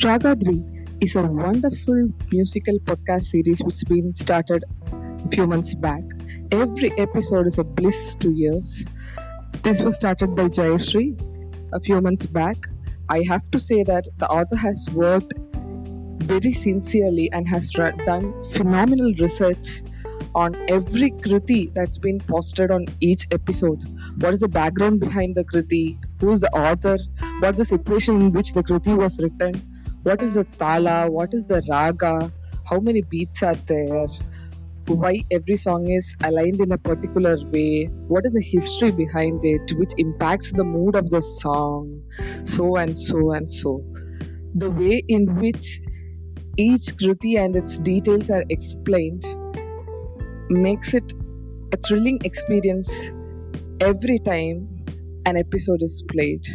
Ragadri is a wonderful musical podcast series which has been started a few months back. Every episode is a bliss to ears. This was started by Jayashree a few months back. I have to say that the author has worked very sincerely and has done phenomenal research on every kriti that's been posted on each episode. What is the background behind the kriti? Who is the author? What's the situation in which the kriti was written? What is the tala? What is the raga? How many beats are there? Why every song is aligned in a particular way? What is the history behind it, which impacts the mood of the song? So and so and so. The way in which each kriti and its details are explained makes it a thrilling experience every time an episode is played.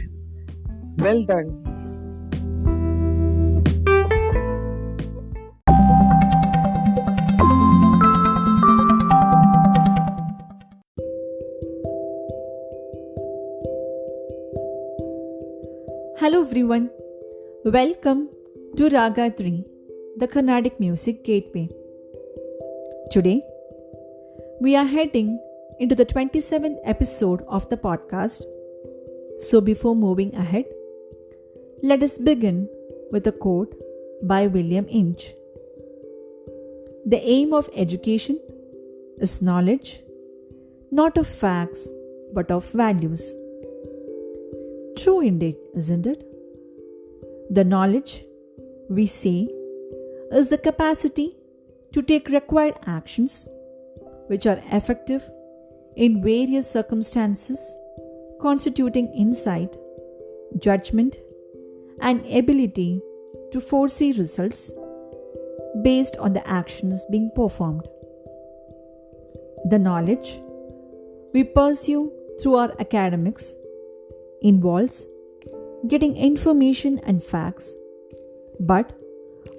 Well done. Hello everyone, welcome to Ragadri, the Carnatic Music Gateway. Today, we are heading into the 27th episode of the podcast. So before moving ahead, let us begin with a quote by William Inch. The aim of education is knowledge, not of facts, but of values. True indeed, isn't it? The knowledge, we say, is the capacity to take required actions which are effective in various circumstances, constituting insight, judgment, and ability to foresee results based on the actions being performed. The knowledge we pursue through our academics involves getting information and facts, but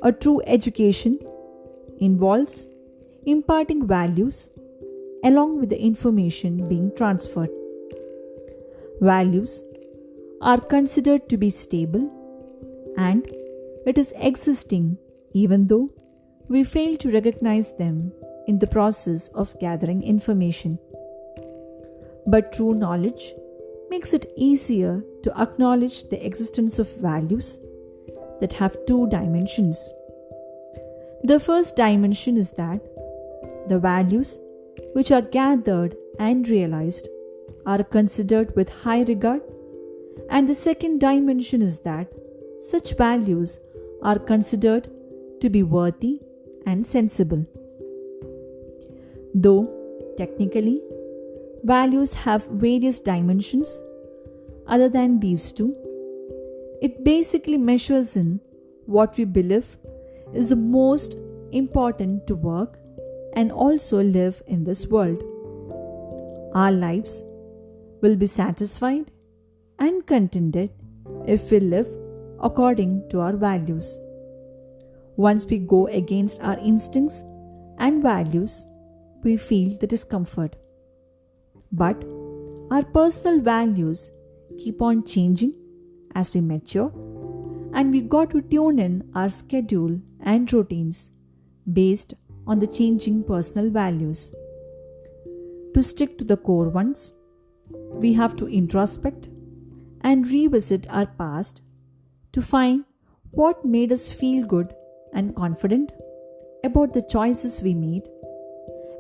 a true education involves imparting values along with the information being transferred. Values are considered to be stable and it is existing even though we fail to recognize them in the process of gathering information. But true knowledge makes it easier to acknowledge the existence of values that have two dimensions. The first dimension is that the values which are gathered and realized are considered with high regard, and the second dimension is that such values are considered to be worthy and sensible. Though technically values have various dimensions other than these two, it basically measures in what we believe is the most important to work and also live in this world. Our lives will be satisfied and contented if we live according to our values. Once we go against our instincts and values, we feel the discomfort. But our personal values keep on changing as we mature, and we got to tune in our schedule and routines based on the changing personal values. To stick to the core ones, we have to introspect and revisit our past to find what made us feel good and confident about the choices we made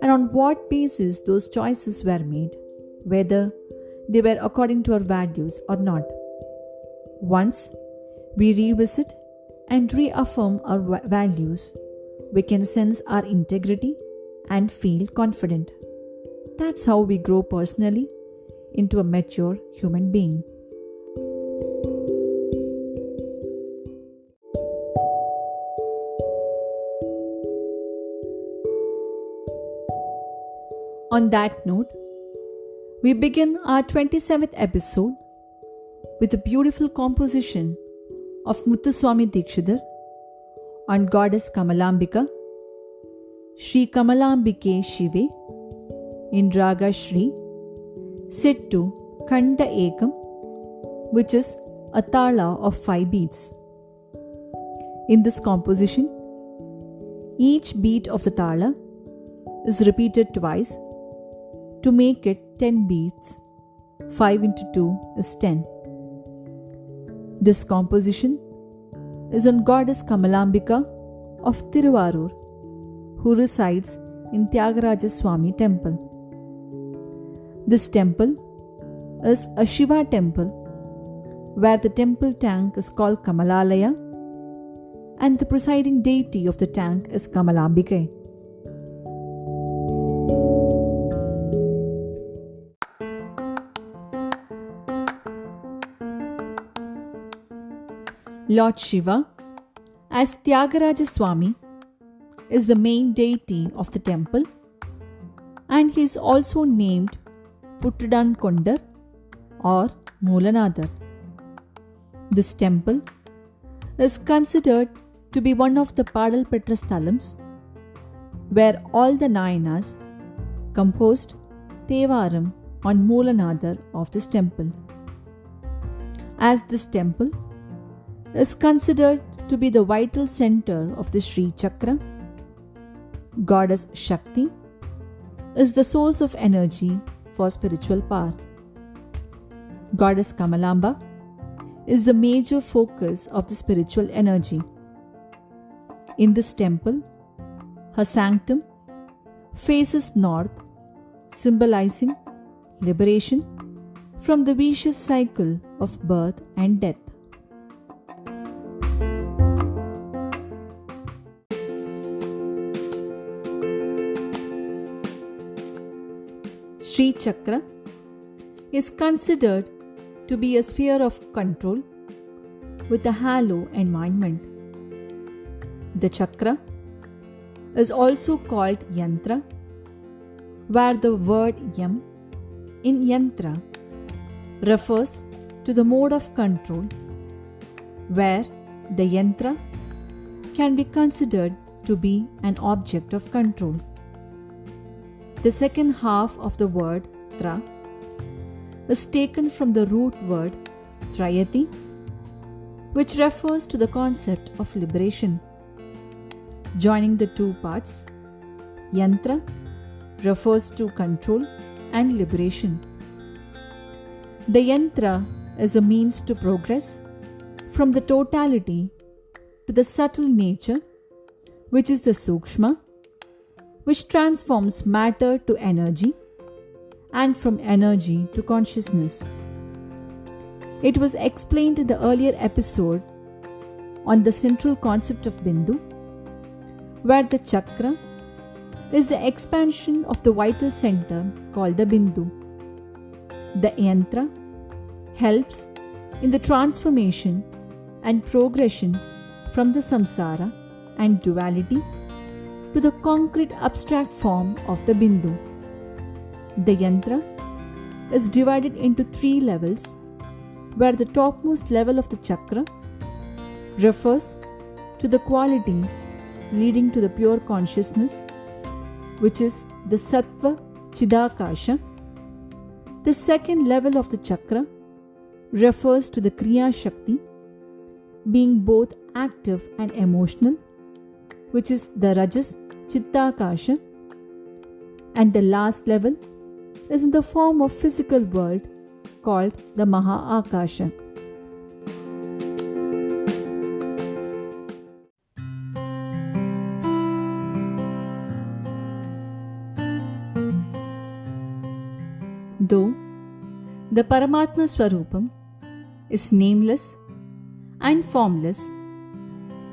and on what basis those choices were made, whether they were according to our values or not. Once we revisit and reaffirm our values, we can sense our integrity and feel confident. That's how we grow personally into a mature human being. On that note, we begin our 27th episode with a beautiful composition of Muthuswami Dikshidhar on Goddess Kamalambika, Shri Kamalambike Shive, in Raga Shri, set to Khanda Ekam, which is a tala of 5 beats. In this composition, each beat of the tala is repeated twice to make it 10 beats. 5 into 2 is 10. This composition is on goddess Kamalambika of Tiruvarur, who resides in Tyagaraja Swami temple. This temple is a Shiva temple where the temple tank is called Kamalalaya and the presiding deity of the tank is Kamalambika. Lord Shiva, as Tyagaraja Swami, is the main deity of the temple, and he is also named Puttadan Kondar or Moolanadar. This temple is considered to be one of the Padal Petra Sthalams, where all the Nayanas composed Tevaram on Moolanadar of this temple. As this temple is considered to be the vital center of the Sri Chakra, Goddess Shakti is the source of energy for spiritual power. Goddess Kamalamba is the major focus of the spiritual energy. In this temple, her sanctum faces north, symbolizing liberation from the vicious cycle of birth and death. Sri Chakra is considered to be a sphere of control with a halo environment. The chakra is also called yantra, where the word yam in yantra refers to the mode of control, where the yantra can be considered to be an object of control. The second half of the word tra is taken from the root word trayati, which refers to the concept of liberation. Joining the two parts, yantra refers to control and liberation. The yantra is a means to progress from the totality to the subtle nature, which is the sukshma, which transforms matter to energy and from energy to consciousness. It was explained in the earlier episode on the central concept of Bindu, where the chakra is the expansion of the vital center called the Bindu. The yantra helps in the transformation and progression from the samsara and duality to the concrete abstract form of the Bindu. The yantra is divided into 3 levels, where the topmost level of the chakra refers to the quality leading to the pure consciousness, which is the Sattva Chidakasha. The second level of the chakra refers to the Kriya Shakti, being both active and emotional, which is the Rajas Chittakasha. And the last level is in the form of physical world called the Maha Akasha. Though the Paramatma Swarupam is nameless and formless,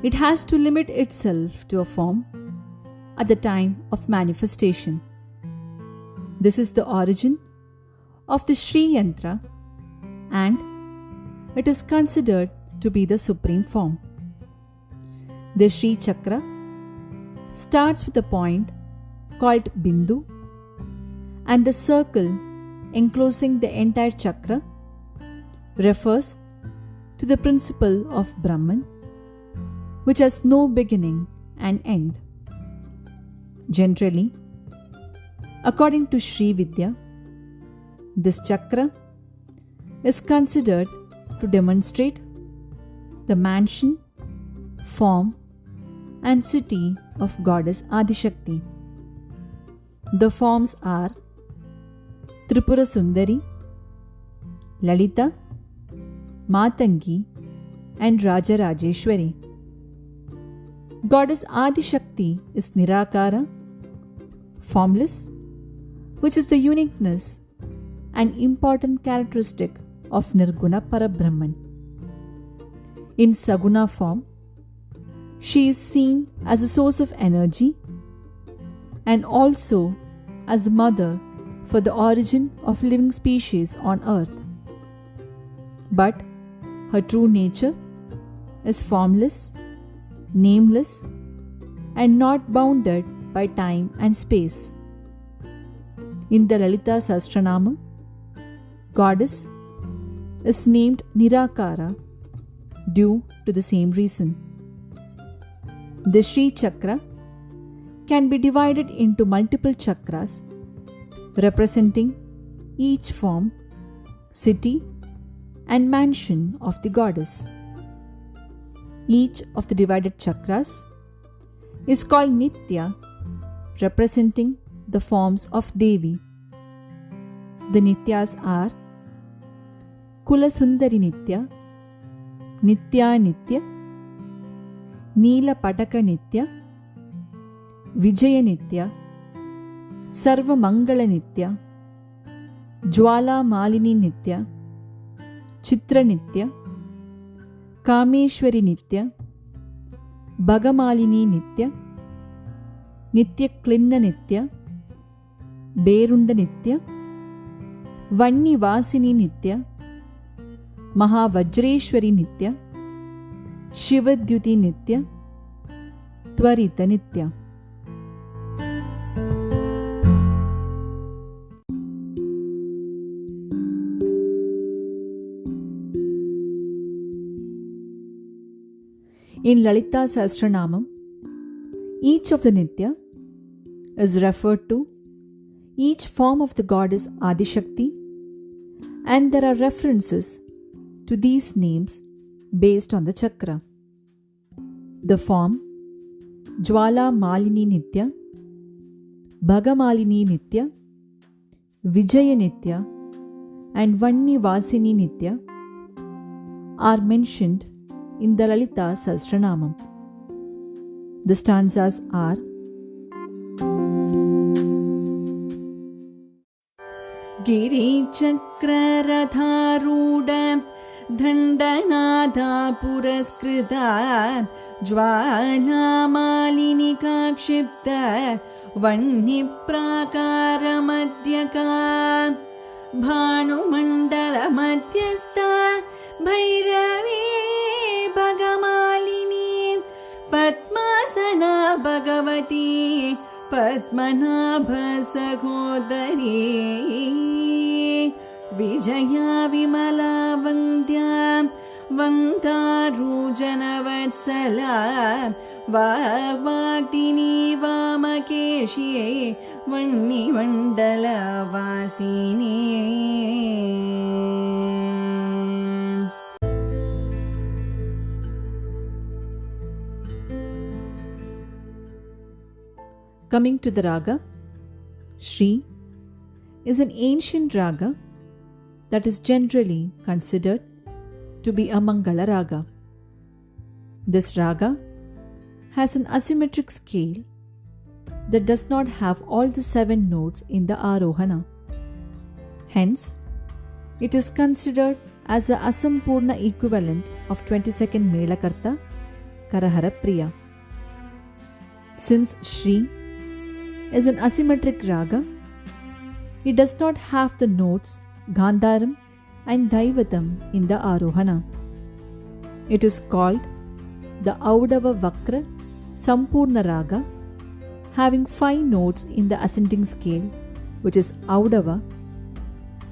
it has to limit itself to a form at the time of manifestation. This is the origin of the Sri Yantra, and it is considered to be the supreme form. The Sri Chakra starts with a point called Bindu, and the circle enclosing the entire chakra refers to the principle of Brahman, which has no beginning and end. Generally, according to Sri Vidya, this chakra is considered to demonstrate the mansion, form and city of goddess Adishakti. The forms are Tripura Sundari, Lalita, Matangi, and Rajarajeshwari. Goddess Adishakti is Nirakara, formless, which is the uniqueness and important characteristic of Nirguna Parabrahman. In Saguna form, she is seen as a source of energy and also as the mother for the origin of living species on earth. But her true nature is formless, nameless, and not bounded by time and space. In the Lalita Sahasranama, goddess is named Nirakara due to the same reason. The Sri Chakra can be divided into multiple chakras representing each form, city, and mansion of the goddess. Each of the divided chakras is called Nitya, representing the forms of Devi. The Nityas are Kula Sundari Nitya, Nitya Nitya, Neela Pataka Nitya, Vijaya Nitya, Sarva Mangala Nitya, Jwala Malini Nitya, Chitra Nitya, Kameshwari Nitya, Bhagamalini Nitya, Nitya Klinna Nitya, Berunda Nitya, Vanni Vasini Nitya, Mahavajreshwari Nitya, Shivadyuti Nitya, Tvarita Nitya. In Lalita Sahasranamam, each of the Nitya is referred to each form of the goddess Adishakti, and there are references to these names based on the chakra. The form Jwala Malini Nitya, Bhagamalini Nitya, Vijaya Nitya, and Vanni Vasini Nitya are mentioned in the Lalita Sahasranamam. The stanzas are Giri Chakra Radharuda Dhandanadha Puraskrita Jwala Malini Kakshipta Vanni Prakara Madhyaka Bhanu Mandala Madhyastha Bhairavi Bhagamalini Padmasana Bhagavati Padmanabha Sahodari Vijaya Vimala Vandya Vandaru Janavatsala Vavagdini Vamakeshi Vanni Vandala Vasini. Coming to the raga, Shri is an ancient raga that is generally considered to be a Mangala raga. This raga has an asymmetric scale that does not have all the 7 notes in the Arohana. Hence, it is considered as the Asampurna equivalent of 22nd Melakarta, Karahara Priya. Since Shri is an asymmetric raga, it does not have the notes Gandharam and Daivatam in the Arohana. It is called the Audava Vakra Sampurna Raga, having 5 notes in the ascending scale, which is Audava,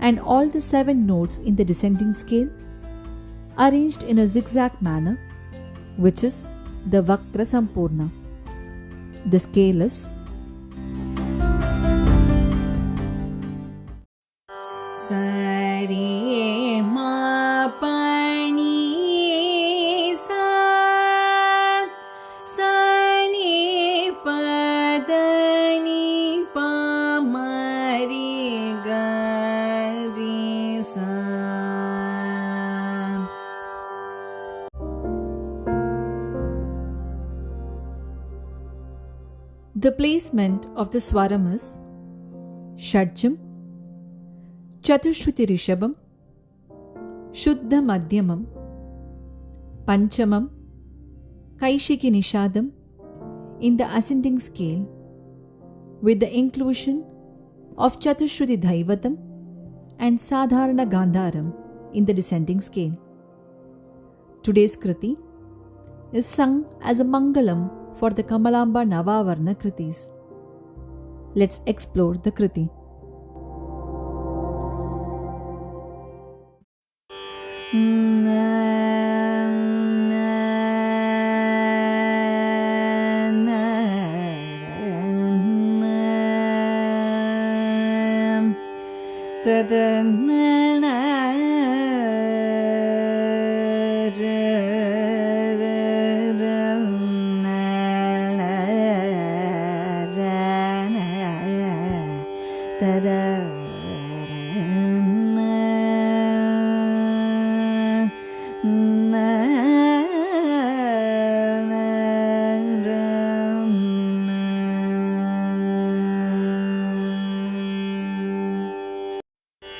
and all the 7 notes in the descending scale, arranged in a zigzag manner, which is the Vakra Sampurna. The scale is Sari ma pa ni sa The placement of the swaram is Shadjam, Chatushruti Rishabam, Shuddha Madhyamam, Panchamam, Kaishiki Nishadam in the ascending scale, with the inclusion of Chatushruti Dhaivatam and Sadharana Gandharam in the descending scale. Today's Kriti is sung as a Mangalam for the Kamalamba Navavarna Kritis. Let's explore the Kriti.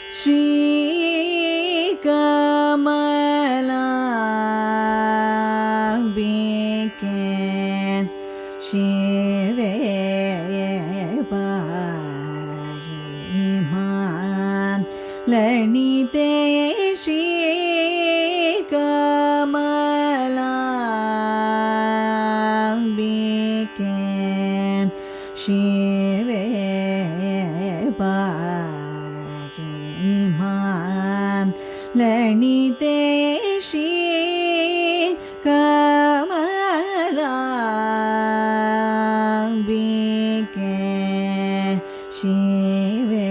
Shri Kamalambiken Shive Pariman Lanite Shri Kamalambiken Shive Pariman Lanite Shri Kamalambiken Shive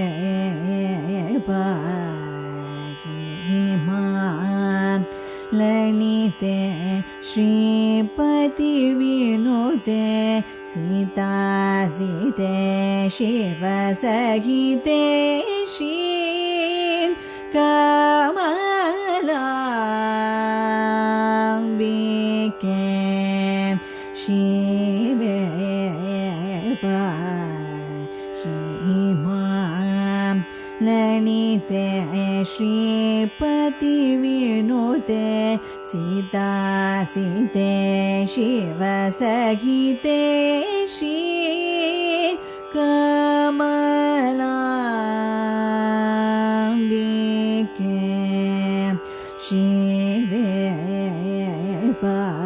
Pariman Lanite Shripati Vinute Sita Site Shiva Sahite Shri Kamalambiken Shive Pariman Lanite Shripati Vinute Sita Site Shiva Sahite Shri Kamalambiken Shive Pariman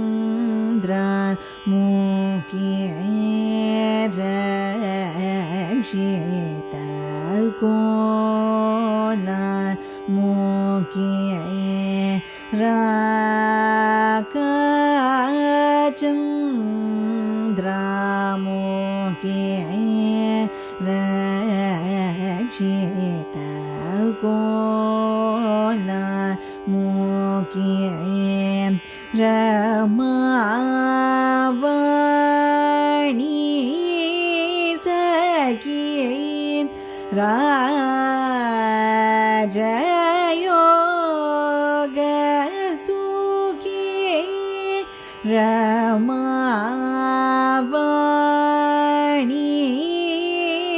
Rakachandra Mukhi Rakshita Kola Mukhi Rakachandra Mukhi Rakshita Kola Mukhi Ramavani Saki Rajayoga Sukhi Ramavani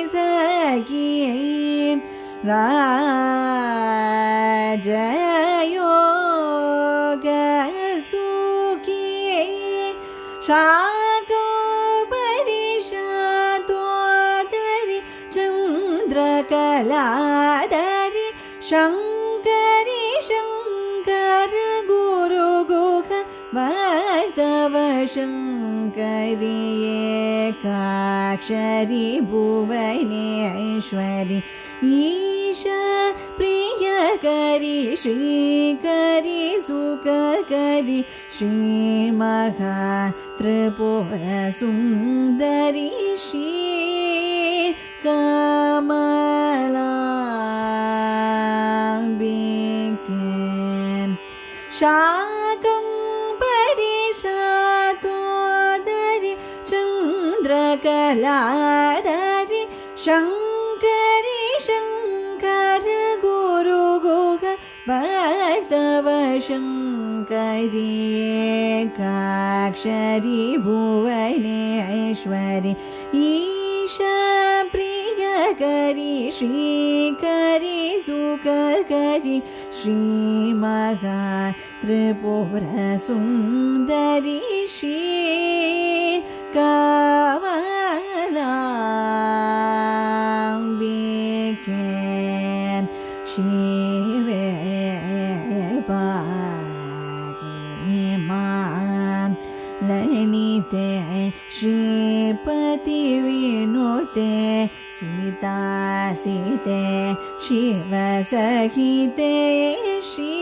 Saki Rajayoga Sukhi Shako Parishadodari Chandrakaladari Shankari Shankara Guru Gukha Vaidava Shankari Ekakshari Bhuvaneshwari Isha Priyakari श्रीकरि सुखकरि श्रीमहा Tripurasundari Shri कमलाम्बिके शाकम्भरि शातोदरि चन्द्रकलाधरि शङ्करि Shankar Guruguha भक्तव शङ्करि एकाक्षरि Bhuvaneshwari Isha प्रियकरि श्रीकरि सुखकरि श्रीमहा Tripurasundari Shri कमलाम्बिके शिवे पाहि मां ललिते श्रीपति विनुते सीतासीते शिवसहिते श्री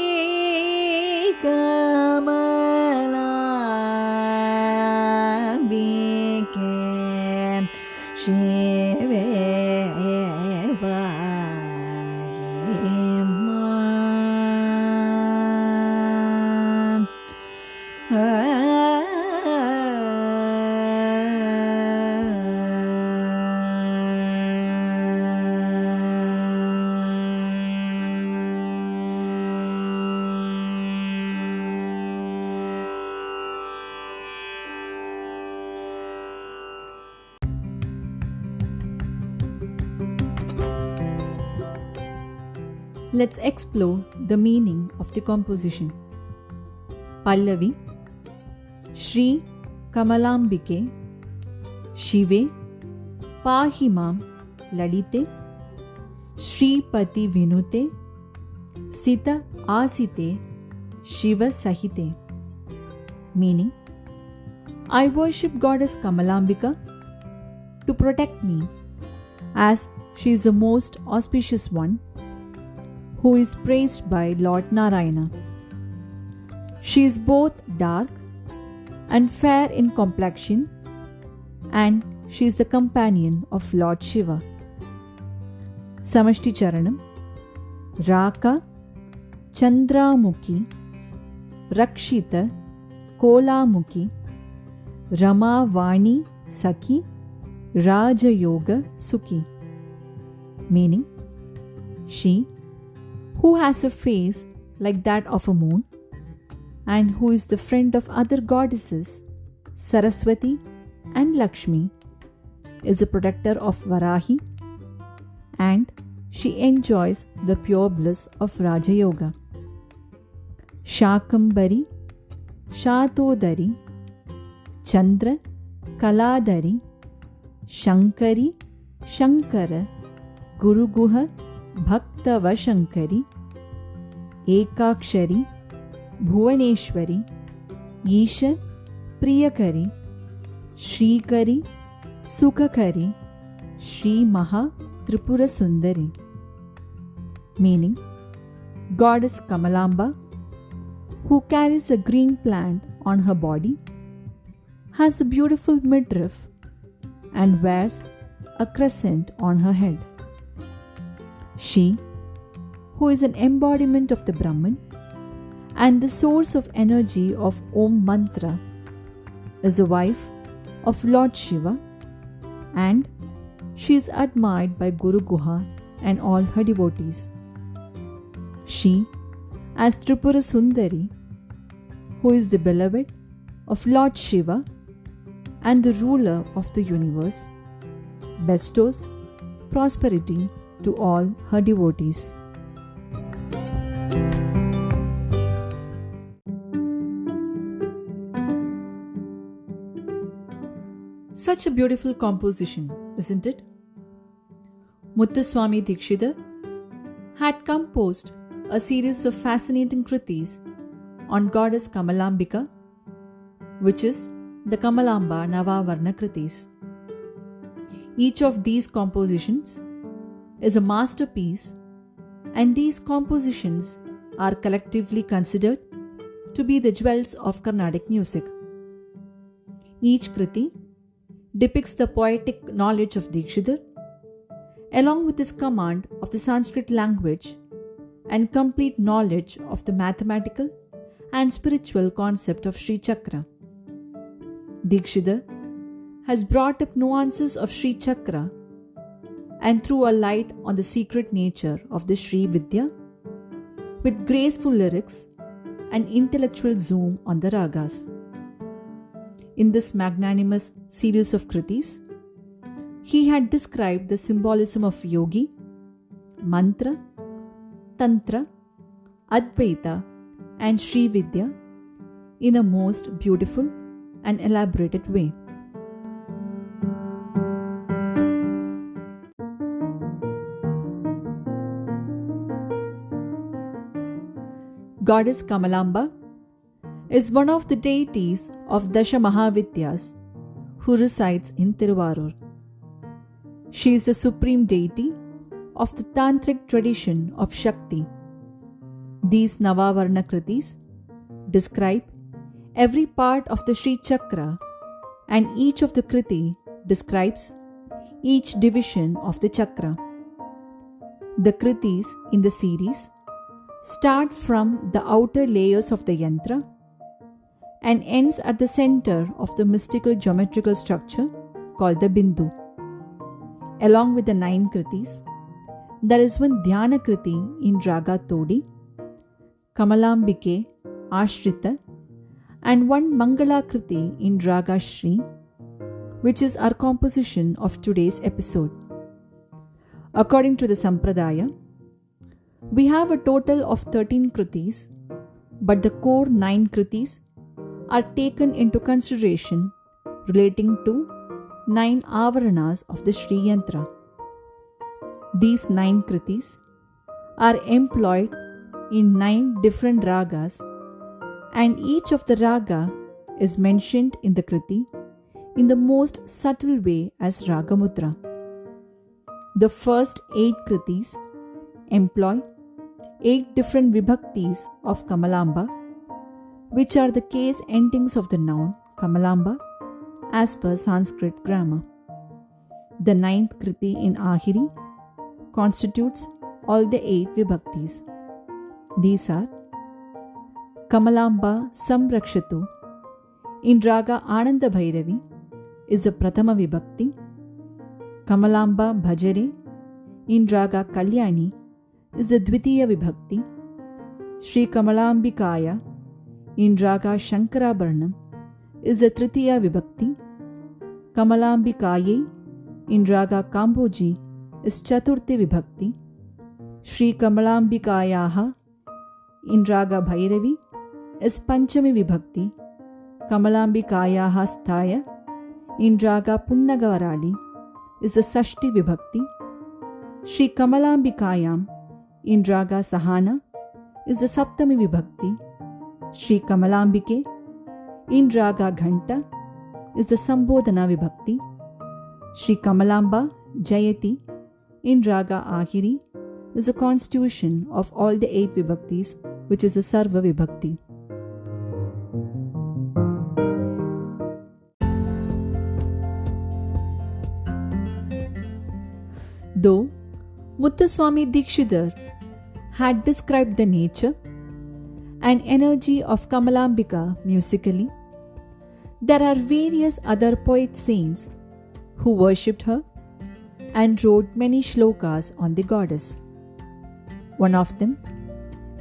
कमलाम्बिके शिवे पाहि मां Let's explore the meaning of the composition. Pallavi. Shri Kamalambike Shive Pahimam Lalite Shri Pati Vinute Sita Asite Shiva Sahite. Meaning, I worship Goddess Kamalambika to protect me, as she is the most auspicious one who is praised by Lord Narayana. She is both dark and fair in complexion, and she is the companion of Lord Shiva. Samashti Charanam. Raka Chandramukhi Rakshita Kolamukhi Rama Vani Sakhi Raja Yoga Sukhi. Meaning, she who has a face like that of a moon and who is the friend of other goddesses, Saraswati and Lakshmi, is a protector of Varahi, and she enjoys the pure bliss of Raja Yoga. Shakambari, Shatodari, Chandra, Kaladari, Shankari, Shankara, Guruguha, Bhaktava Shankari, Ekakshari, Bhuvaneshwari, Isha, Priyakari, Shrikari, Sukhakari, Shri Maha Tripura Sundari. Meaning, Goddess Kamalamba, who carries a green plant on her body, has a beautiful midriff and wears a crescent on her head. She, who is an embodiment of the Brahman and the source of energy of Om Mantra, is a wife of Lord Shiva, and she is admired by Guru Guha and all her devotees. She, as Tripura Sundari, who is the beloved of Lord Shiva and the ruler of the universe, bestows prosperity to all her devotees. Such a beautiful composition, isn't it? Muthuswami Dikshidhar had composed a series of fascinating kritis on Goddess Kamalambika, which is the Kamalamba Navavarna Kritis. Each of these compositions is a masterpiece, and these compositions are collectively considered to be the jewels of Carnatic music. Each Kriti depicts the poetic knowledge of Dikshidhar, along with his command of the Sanskrit language and complete knowledge of the mathematical and spiritual concept of Sri Chakra. Dikshidhar has brought up nuances of Sri Chakra and threw a light on the secret nature of the Sri Vidya with graceful lyrics and intellectual zoom on the ragas. In this magnanimous series of kritis, he had described the symbolism of yogi, mantra, tantra, advaita, and Sri Vidya in a most beautiful and elaborated way. Goddess Kamalamba is one of the deities of Dasha Mahavidyas who resides in Tiruvarur. She is the supreme deity of the Tantric tradition of Shakti. These Navavarna Kritis describe every part of the Sri Chakra, and each of the Kriti describes each division of the Chakra. The Kritis in the series start from the outer layers of the yantra and ends at the center of the mystical geometrical structure called the Bindu. Along with the 9 Kritis, there is one Dhyana Kriti in Raga Todi, Kamalambike, Ashrita, and one Mangala Kriti in Raga Shri, which is our composition of today's episode. According to the Sampradaya, we have a total of 13 Kritis, but the core 9 Kritis are taken into consideration relating to 9 Avaranas of the Sri Yantra. These 9 Kritis are employed in 9 different ragas, and each of the raga is mentioned in the Kriti in the most subtle way as Ragamudra. The first 8 Kritis employ 8 different vibhaktis of Kamalamba, which are the case endings of the noun Kamalamba as per Sanskrit grammar. The 9th Kriti in Ahiri constitutes all the 8 vibhaktis. These are Kamalamba Samrakshatu in Raga Ananda Bhairavi is the Prathama Vibhakti. Kamalamba Bhajare in Raga Kalyani is the Dvitiya Vibhakti. Sri Kamalambikaya in Raga Shankarabharanam is the Tritiya Vibhakti. Kamalambikaye in Raga Kamboji is Chaturthi Vibhakti. Sri Kamalambikayaha in Raga Bhairavi is Panchami Vibhakti. Kamalambikayaha Sthaya in Raga Punnagavarali is the Sashti Vibhakti. Sri Kamalambikayam in Raga Sahana is the Saptami Vibhakti. Sri Kamalambike in Raga Ghanta is the Sambodhana Vibhakti. Sri Kamalamba Jayati in Raga Ahiri is a constitution of all the 8 Vibhaktis, which is the Sarva Vibhakti. Though Muthuswami Dikshidhar had described the nature and energy of Kamalambika musically, there are various other poet saints who worshipped her and wrote many shlokas on the goddess. One of them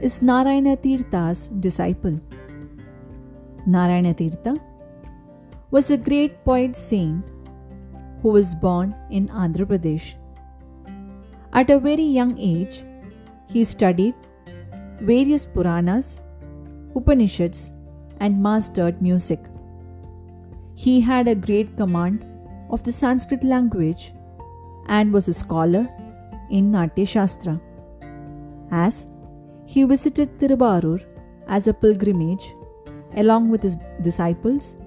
is Narayana Tirtha's disciple. Narayana Tirtha was a great poet saint who was born in Andhra Pradesh. At a very young age, he studied various Puranas, Upanishads, and mastered music. He had a great command of the Sanskrit language and was a scholar in Natya Shastra. As he visited Tiruvarur as a pilgrimage along with his disciples,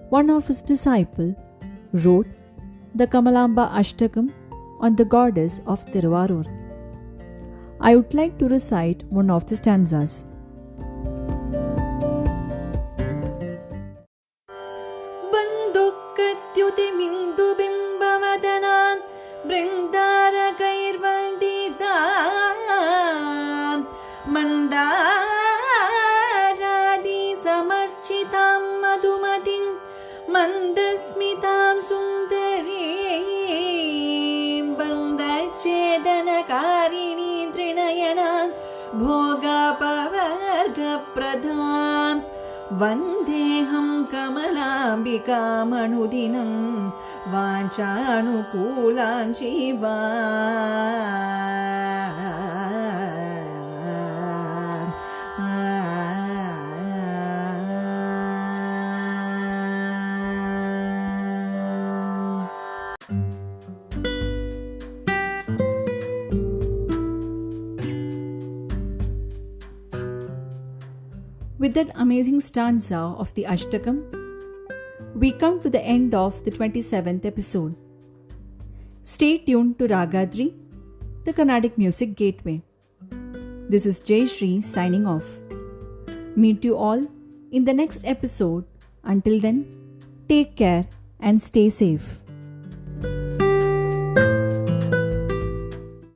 one of his disciples wrote the Kamalamba Ashtakam on the goddess of Tiruvarur. I would like to recite one of the stanzas. मन्दस्मितां सुन्दरीं बन्धच्छेदनकारिणीं त्रिनयनां भोगापवर्गप्रदां वन्देऽहं कमलाम्बिकामनुदिनं वाञ्छानुकूलां Shiva With that amazing stanza of the Ashtakam, we come to the end of the 27th episode. Stay tuned to Ragadri, the Carnatic Music Gateway. This is Jay Shri signing off. Meet you all in the next episode. Until then, take care and stay safe.